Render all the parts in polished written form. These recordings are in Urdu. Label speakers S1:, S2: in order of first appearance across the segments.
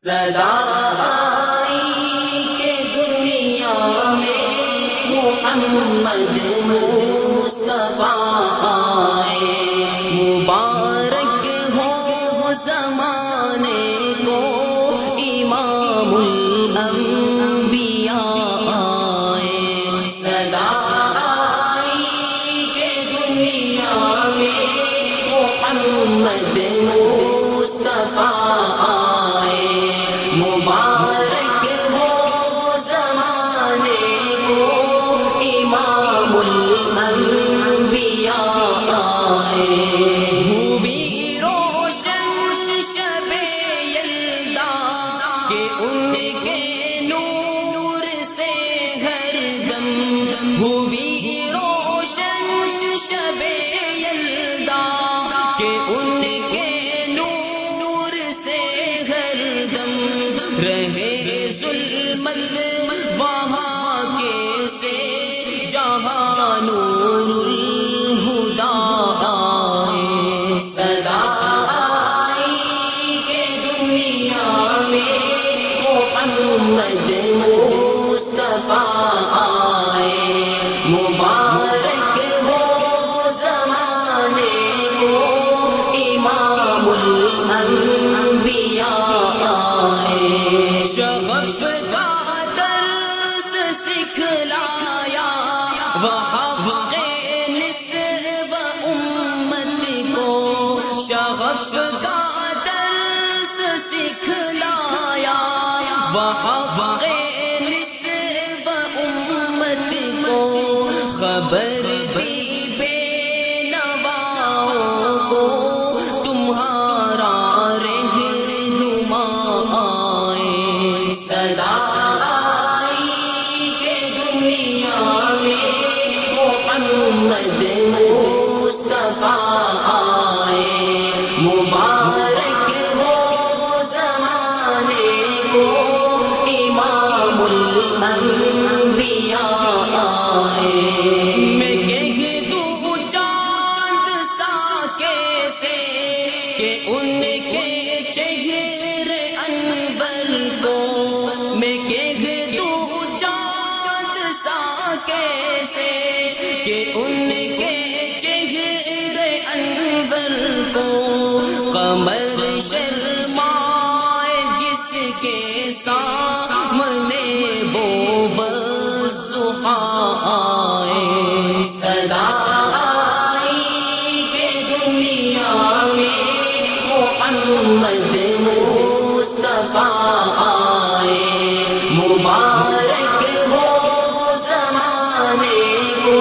S1: صدا آئی کہ دنیا میں محمد مصطفیٰ آئے، مبارک ہو زمانے کو امام الانبیاء آئے۔ صدا آئی کہ دنیا میں محمد مصطفیٰ آئے، مبارک ہو زمانے کو امام الانبیاء آئے۔ ہوئی روشن شب یلدا کہ ان کے نور سے ہر دم، ہوئی روشن شب یلدا کہ ان کے نور سے ہر دم، رہے ظلمت وہاں کے سے جہاں نور الہدا آئے۔ صدا آئی کہ دنیا میں محمد مصطفیٰ آئے، مبارک ہو زمانے کو امام الانبیاء آئے۔ شغف کا درس سکھلایا وحق نسب امت کو، شغف کا درس سکھلایا وحق نسب امت کو، خبر دی بے نواؤں کو تمہارا رہنما آئے۔ صدا آئی کہ دنیا میں محمد مصطفیٰ آئے، مبارک ہو زمانے کو امام الانبیاء آئے۔ میں کہہ دوں چاند سا کیسے کہ ان کے چہرے انور کو، میں کہہ دوں چاند سا کیسے کہ ان کے چہرے انور کو، قمر شرمائے جس کے سامنے وہ والضحیٰ آئے۔ صدا آئی کہ دنیا میں محمد مصطفیٰ آئے، مبارک ہو زمانے کو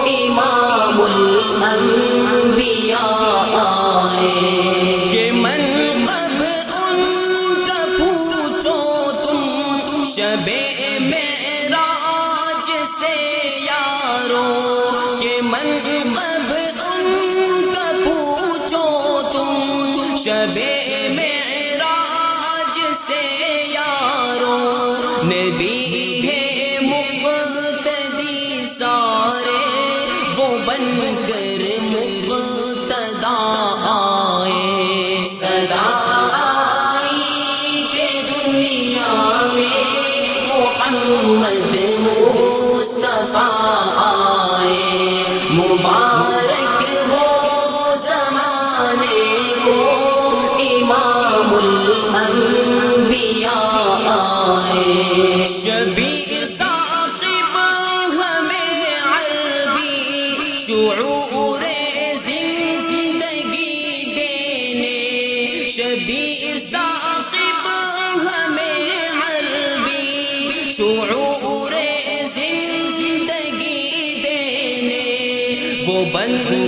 S1: امام الانبیاء آئے۔ کہ منقب ان کا پوچھو تم شب معراج سے یارو، کہ منقب ان کا پوچھو تم شب معراج سے یارو، نبی ہے مقتدی سارے وہ بن کر مقتدا آئے۔ صدا آئی کہ دنیا میں محمد مصطفیٰ آئے، مبارک ہو زمانے کو امام الانبیاء آئے۔ شبیر ثاقب ہمیں عربی شعور زندگی دینے، شبیر ثاقب ہمیں عربی شعور زندگی دینے، وہ بن کے